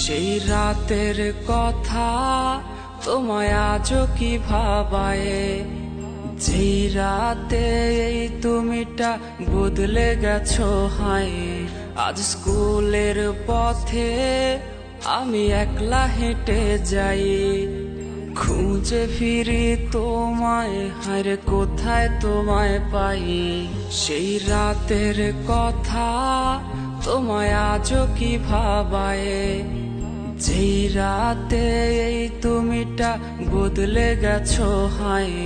সেই রাতের কথা তোমায় আজও কি ভাবায়, যেই রাতে এই তুমিটা বদলে গেছো হায়। আজ স্কুলের পথে আমি একলা হেঁটে যাই, খুঁজে ফিরি তোমায়, হায়রে কোথায় তোমায় পাই। সেই রাতের কথা তোমায় আজও কি ভাবায়, যেই রাতে এই তুমিটা বদলে গেছো হায়।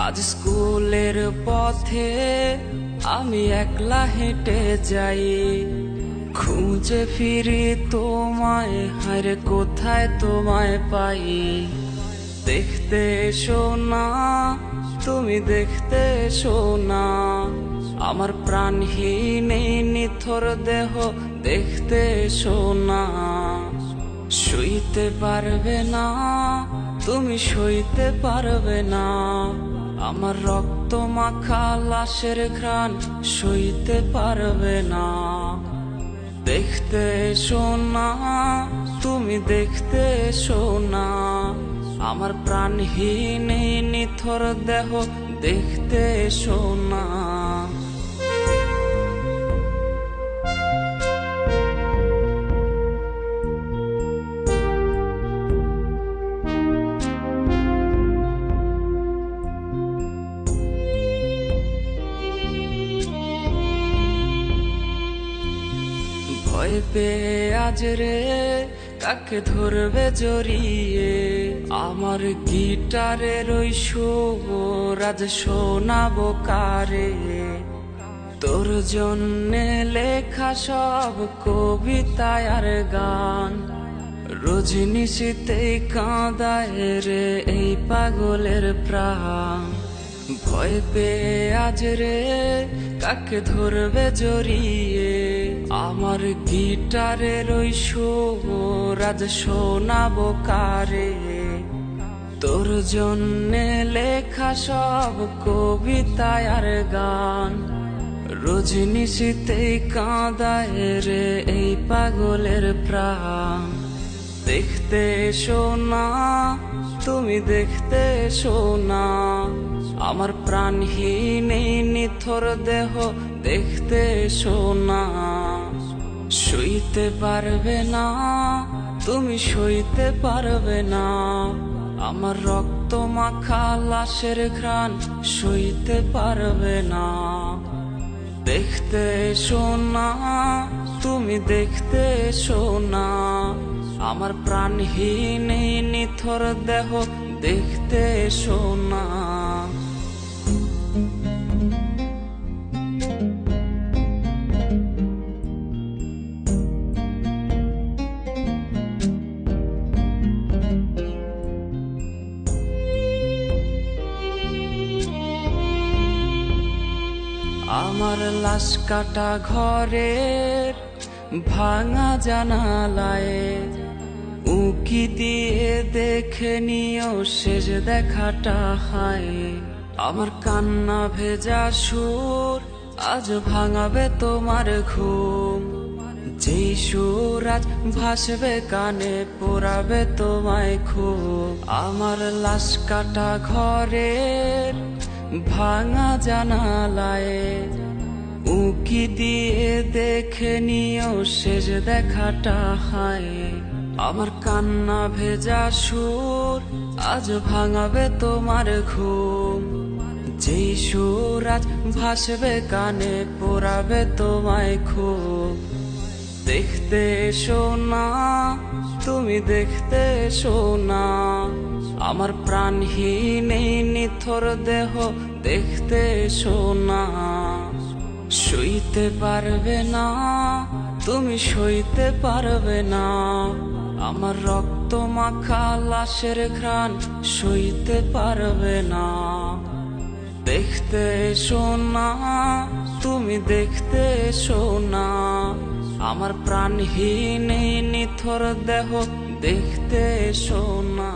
আজ স্কুলের পথে আমি একলা হেঁটে যাই, খুঁজে ফিরি তোমায়, হায়রে কোথায় তোমায় পাই। দেখতে এসো না, তুমি দেখতে এসো না, আমার প্রাণহীন এই নিথর দেহ দেখতে এসো না। সইতে পারবে না, তুমি সইতে পারবে না, আমার রক্ত মাখা লাশের ঘ্রাণ সইতে পারবে না। দেখতে এসো না, তুমি দেখতে এসো না, আমার প্রাণহীন এই নিথর দেহ দেখতে এসো না। ভয় পেয়ে আজ রে কাকে ধরবে জড়িয়ে, আমার গিটারের ওই সুর আজ শোনাবো কারে। তোর জন্যে লেখা সব কবিতা আর গান, রজনিশীতেই কাঁদায় রে এই পাগলের প্রাণ। ভয় পেয়ে আজ রে কাকে ধরবে জড়িয়ে, আমার গিটারের ওই সুর আজ শোনাবো কারে। তোর জন্যে লেখা সব কবিতা আর গান, রজনিশীতেই কাঁদায় রে এই পাগলের প্রাণ। দেখতে এসো না, তুমি দেখতে এসো না, আমার প্রাণহীন এই নিথর দেহ দেখতে এসো না। সইতে পারবে না, তুমি সইতে পারবে না, আমার রক্ত মাখা লাশের ঘ্রাণ সইতে পারবে না। দেখতে এসো না, তুমি দেখতে এসো না, আমার প্রাণহীন এই নিথর দেহ দেখতে এসো না। আমার লাশ কাটা ঘরের ভাঙা জানালায় উকি দিয়ে দেখে নিও শেষ দেখাটা হায়। আমার কান্না ভেজা সুর আজ ভাঙাবে তোমার ঘুম, যেই সুর আজ ভাসবে কানে পোড়াবে তোমায় খুব। আমার লাশ কাটা ঘরের ভাঙা জানালায় উকি দিয়ে দেখে নিও শেষ দেখাটা হায়। আমার কান্না ভেজা সুর আজ ভাঙাবে তোমার ঘুম, যেই সুর আজ ভাসবে কানে পোড়াবে তোমায় খুব। দেখতে এসো না, তুমি দেখতে এসো না, আমার প্রাণহীন এই নিথর দেহ দেখতে এসো না। সইতে পারবে না, তুমি সইতে পারবে না, আমার রক্ত মাখা লাশের ঘ্রাণ সইতে পারবে না। দেখতে এসো না, তুমি দেখতে এসো না, আমার প্রাণহীন এই নিথর দেহ দেখতে এসো না।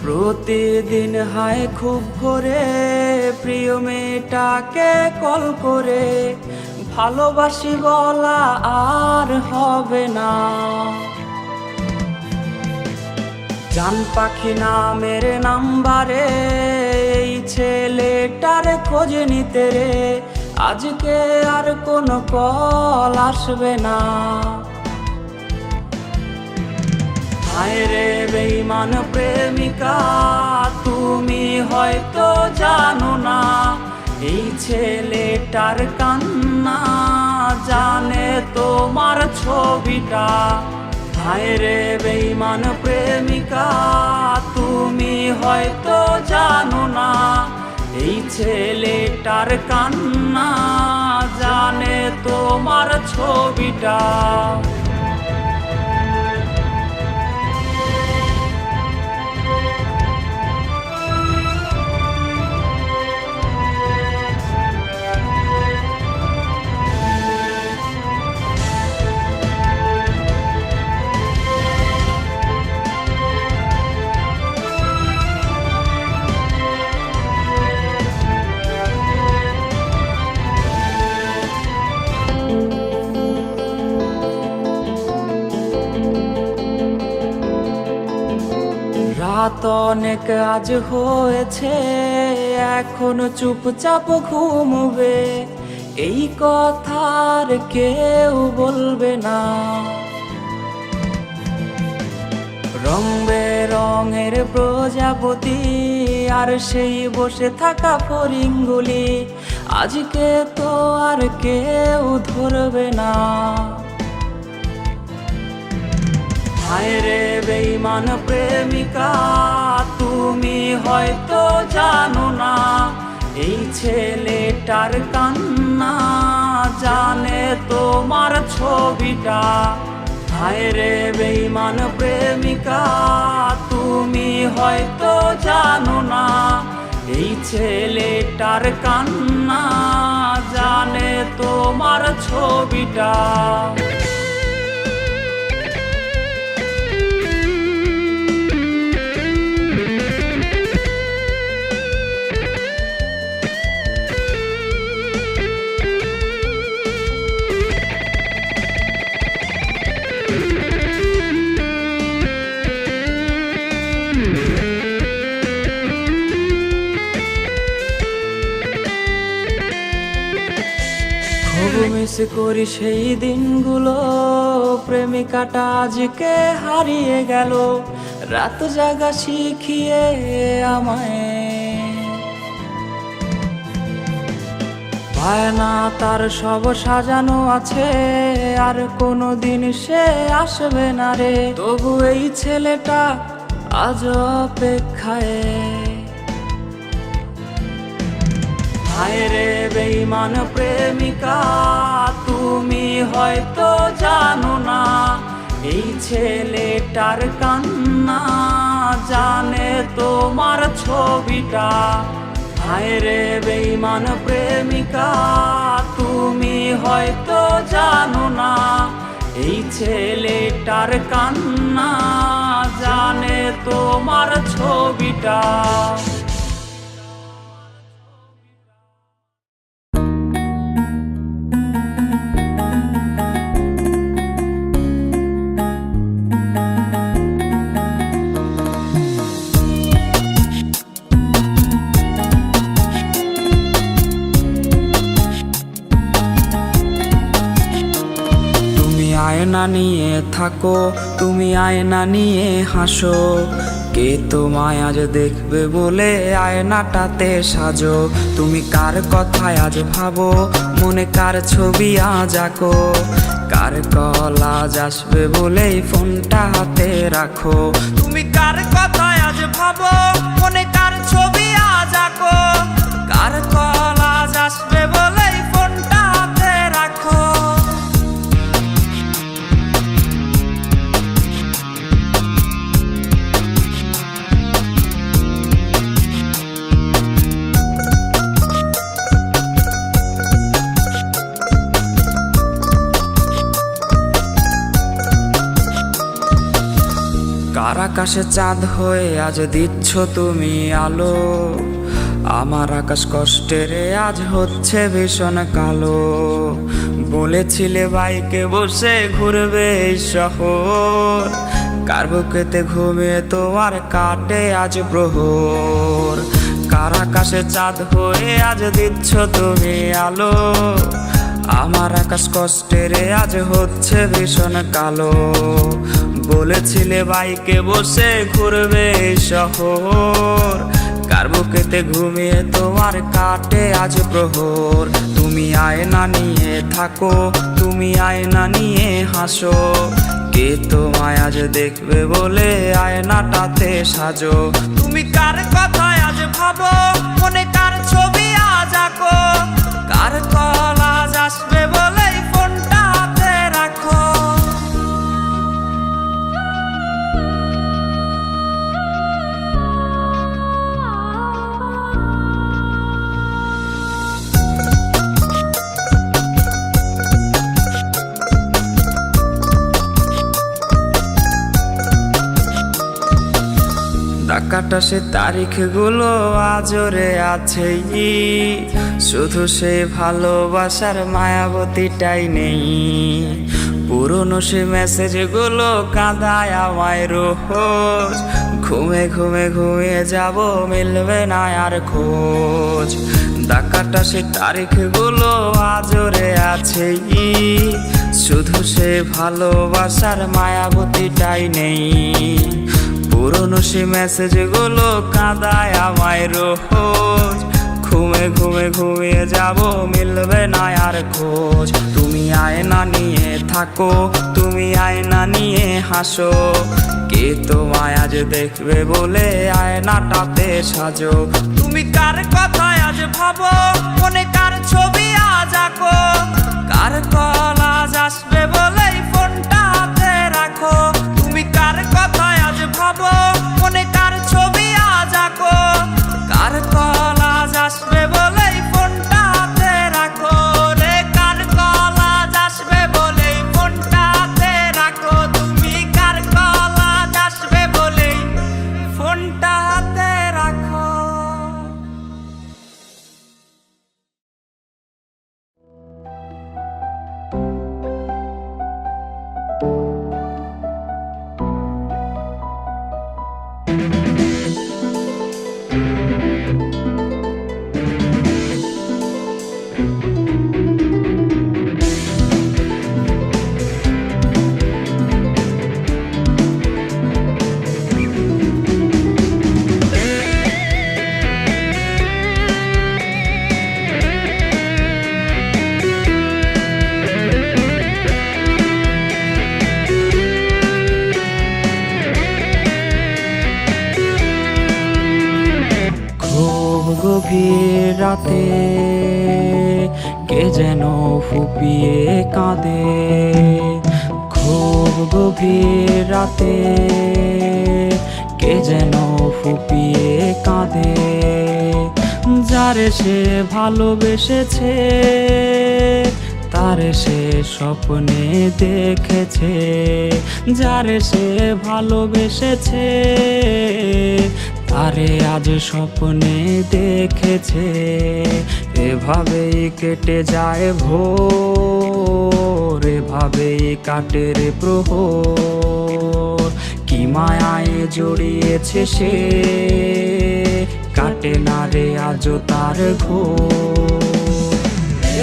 প্রতিদিন হায় খুব করে প্রিয় মেয়েটাকে কল করে ভালোবাসি বলা আর হবে না। জান পাখি নামের নাম্বারে এই ছেলেটার খোঁজ নিতে রে আজকে আর কোনো কল আসবে না। হায় রে বেঈমান প্রেমিকা তুমি হয়তো জানো না এই ছেলেটার কান্না জানে তোমার ছবিটা। হায় রে বেঈমান প্রেমিকা তুমি হয়তো জানো না এই ছেলেটার কান্না জানে তোমার ছবিটা। রাত অনেক আজ হয়েছে এখনো চুপচাপ ঘুমবে এই কথার কেউ বলবে না। রং বেরঙের প্রজাপতি আর সেই বসে থাকা ফড়িংগুলি আজকে তো আর কেউ ধরবে না। হায় রে বেঈমান প্রেমিকা তুমি হয়তো জানো না এই ছেলেটার কান্না জানে তোমার ছবিটা। হায় রে বেঈমান প্রেমিকা তুমি হয়তো জানো না এই ছেলেটার কান্না জানে তোমার ছবিটা। মিস করি সেই দিনগুলো প্রেমিকাটা আজকে হারিয়ে গেল রাত জাগা শিখিয়ে আমায়। বায়না তার সব সাজানো আছে আর কোনো দিন সে আসবে না রে তবু এই ছেলেটা আজ অপেক্ষায়। হায় রে বেঈমান প্রেমিকা তুমি হয়তো জানো না এই ছেলেটার কান্না জানে তোমার ছবিটা। হায় রে বেঈমান প্রেমিকা তুমি হয়তো জানো না এই ছেলেটার কান্না জানে তোমার ছবিটা। আয়না নিয়ে থাকো তুমি আয়না নিয়ে হাসো কে তোমায় আজ দেখবে বলে আয়নাটাতে সাজো। তুমি কার কথায় আজ ভাবো মনে কার ছবি আজ আঁকো কার কল আজ আসবে বলেই ফোনটা হাতে রাখো। তুমি কার কথায় আজ ভাবো মনে কার ছবি আজ আঁকো কার কল আজ আসবে বলেই ফোনটা হাতে রাখো। আকাশে চাঁদ হয়ে আজ দিচ্ছ তুমি আলো, আমার আকাশ কষ্টের আজ হচ্ছে ভীষণ কালো। বলেছিলে বাইকে বসে ঘুরবে এই শহর, কার বুকেতে ঘুমিয়ে তোমার কাটে আজ প্রহর। কার আকাশে চাঁদ হয়ে আজ দিচ্ছ তুমি আলো, আমার আকাশ কষ্টের আজ হচ্ছে ভীষণ কালো। বলেছিলে বাইকে বসে ঘুরবে এই শহর, কার বুকেতে ঘুমিয়ে তোমার কাটে আজ প্রহর। তুমি আয়না নিয়ে থাকো, তুমি আয়না নিয়ে হাসো, কে তোমায় আজ দেখবে বলে আয়নাটাতে সাজো। তুমি কার কথায় আজ ভাবো, মনে কার ছবি আজ আঁকো, কার কল আজ আসবে বলে ফোনটা হাতে রাখো। ডাকাটা সে তারিখগুলো আজরে আছেই, শুধু সে ভালোবাসার মায়াবতীটাই নেই। পুরনো সে মেসেজগুলো কাঁদায় আমায় রোজ, ঘুমে ঘুমে ঘুমিয়ে যাব মিলবে না আর খোঁজ। ডাকাটা সে তারিখগুলো আজরে আছেই, শুধু সে ভালোবাসার মায়াবতীটাই নেই। পুরনো সে মেসেজগুলো কাঁদায় আমায় রোজ, ঘুমে ঘুমে ঘুমিয়ে যাব মিলবে না আর খোঁজ। তুমি আয়না নিয়ে থাকো, তুমি আয়না নিয়ে হাসো, কে তোমায় আজ দেখবে বলে আয়নাটাতে সাজো। তুমি কার কথায় আজ ভাবো, মনে কার ছবি আজ আঁকো, কার কল আজ আসবে বলে ফোনটা হাতে রাখো। তুমি কার কথায় আজ ভাবো, মনে কার ছবি আজ আঁকো, কার কল আজ আসবে বলে ফোনটা হাতে রাখো। রে কার কল আজ আসবে বলে ফোনটা হাতে রাখো, তুমি কার কল আজ আসবে বলে ফোনটা হাতে রাখো। গভীর রাতে কে যেন ফুপিয়ে কাঁদে, খুব গভীর রাতে কে যেন ফুপিয়ে কাঁদে। যারে সে ভালোবেসেছে তারে সে স্বপ্নে দেখেছে, যারে সে ভালোবেসেছে তারে আজ স্বপ্নে দেখেছে। এভাবেই কেটে যায় ভোর, এভাবেই কাটে রে প্রহর। কি মায়ায় জড়িয়েছে সে, কাটে না রে আজও তার ঘোর।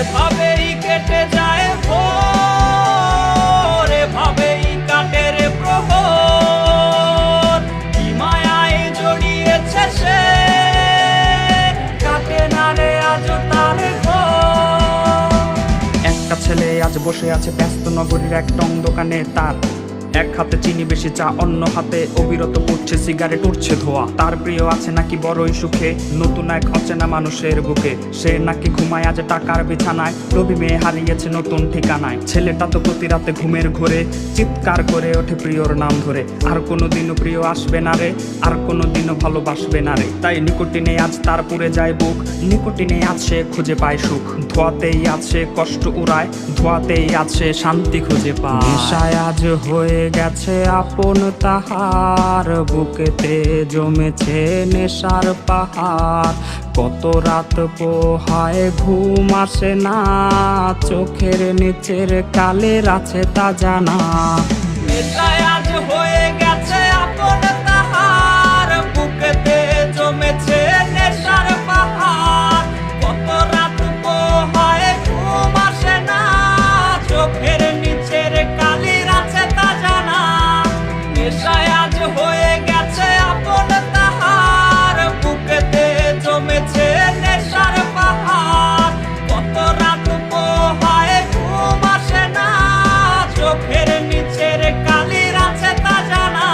এভাবেই কেটে যায় ভোর, এভাবেই কাটে রে প্রহর। কি মায়ায় জড়িয়েছে সে, কাটে না রে আজও তার ঘোর। একটা ছেলে আজ বসে আছে ব্যস্ত নগরীর এক টং দোকানে, তার এক হাতে চিনি বেশি চা, অন্য হাতে অবিরত পড়ছে সিগারেট, উঠছে ধোয়া। তার প্রিয় আছে নাকি বড়ই সুখে, নতুন এক অচেনা মানুষের বুকে। সে নাকি ঘুমায় আজ টাকার বিছানায়, রবি মেয়ে হারিয়েছে নতুন ঠিকানায়। ছেলেটা তো প্রতি রাতে ঘুমের ঘোরে চিৎকার করে ওঠে প্রিয়র নাম ধরে। আর কোনোদিনও প্রিয় আসবে না রে, আর কোনোদিনও ভালোবাসবে না রে। তাই নিকটিনে আজ তার পুড়ে যায় বুক, নিকটিনে আছে খুঁজে পায় সুখ। ধোয়াতেই আছে কষ্ট উড়ায়, ধোয়াতেই আছে শান্তি খুঁজে পায়। নেশায় আজ হয়ে গেছে আপন তাহার, বুকেতে জমেছে নেশার পাহাড়। কত রাত পোহায় ঘুম আসে না, চোখের নিচের কালের আছে তা জানা। নেশায় আজ হয়ে গেছে আপন তাহার, বুকেতে জমেছে নেশার পাহাড়। কত রাত পোহায় ঘুম আসে না, চোখের নিচের কালির আছে তা জানা। নেশায় আজ হয়ে গেছে আপন তাহার, বুকেতে জমেছে নেশার পাহাড়। কত রাত পোহায় ঘুম আসে না, চোখের নিচের কালির আছে তা জানা।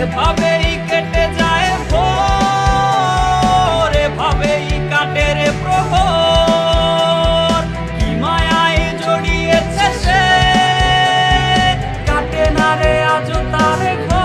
এভাবেই কেটে যায় ভোর, এভাবেই কাটে রে প্রহর। কি মায়ায় জড়িয়েছে সে, কাটে না রে আজও তার ঘর।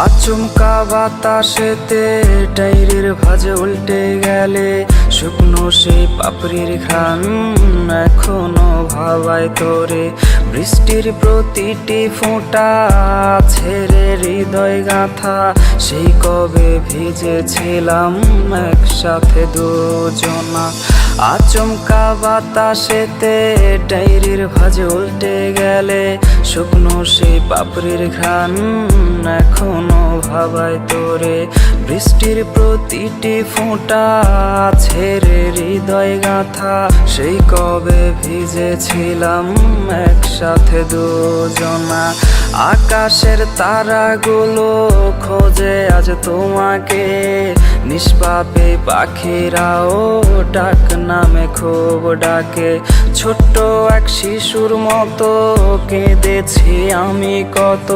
আচমকা বাতাসেতে ডায়েরির ভাঁজ উল্টে গেলে, শুকনো সেই পাপড়ির ঘ্রাণ এখনো ভাবায় তোরে। বৃষ্টির প্রতিটি ফোঁটা ছেড়ে হৃদয় গাঁথা, সেই কবে ভিজেছিলাম একসাথে দুজনা। আচমকা বাতাসেতে ডায়েরির ভাঁজ উল্টে গেলে, শুকনো সেই পাপড়ির ঘ্রাণ এখনো ভাবায় তোরে। বৃষ্টির প্রতিটি ফোঁটা ছেড়ে হৃদয় গাঁথা, সেই কবে ভিজেছিলাম একসাথে দুজনা। আকাশের তারাগুলো খোঁজে আজ তোমাকে, নিষ্পাপে পাখিরাও ডাক নামে খুব ডাকে। ছোট্ট এক শিশুর মতো কেঁদেছি আমি কত,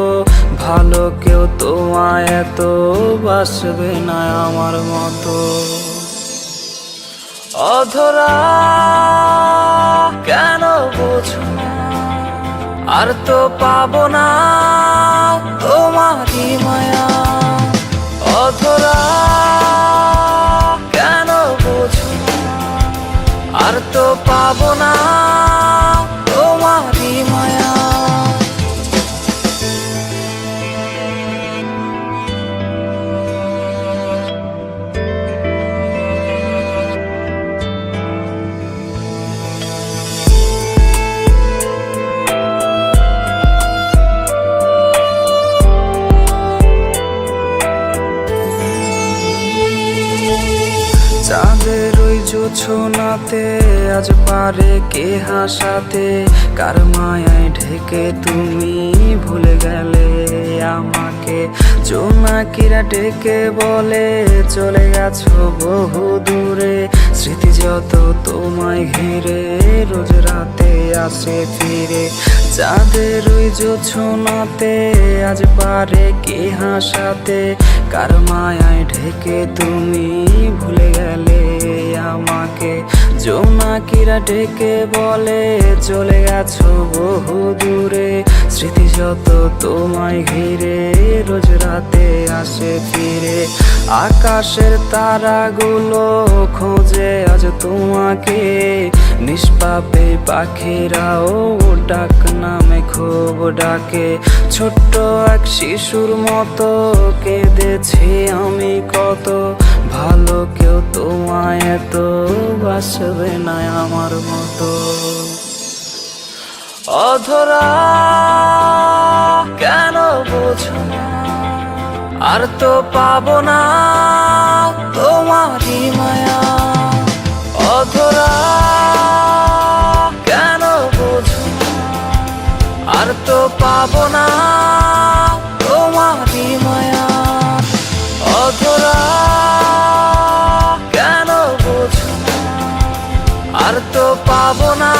ভালো কেউ তোমায় এত বাসবে না আমার মতো। অধরা কেন বোঝো না, আর তো পাবো না তোমারই মায়া। অধরা কেন বোঝো না, আর তো পাবো না তোমারই মায়া। চাঁদের ওই জোছনাতে আজ পারে কে হাসাতে, কার মায়ায় ঢেকে তুমি ভুলে গেলে আমাকে। জোনাকিরা ডেকে বলে চলে গেছো বহু দূরে, স্মৃতি যত তোমায় ঘিরে রোজ রাতে আসে ফিরে। চাঁদের ওই জোছনাতে আজ পারে কে হাসাতে, কার মায়ায় ঢেকে তুমি ভুলে গেলে আমাকে। জোনাকিরা ডেকে বলে চলে গেছো বহু দূরে, স্মৃতি যত তোমায় ঘিরে রোজ রাতে আসে ফিরে। আকাশের তারাগুলো খোঁজে আজ তোমাকে, নিষ্পাপে পাখিরাও ডাক নামে খুব ডাকে। ছোট্ট এক শিশুর মতো কেঁদেছি আমি কত, ভালো কেউ তোমায় এত বাসবে না আমার মতো। অধরা কেন বোঝো না, আর তো পাবো না তোমারই মায়া। অধরা কেন বোঝো না, আর তো পাবো না তোমারই মায়া। অধরা আর তো পাবো না।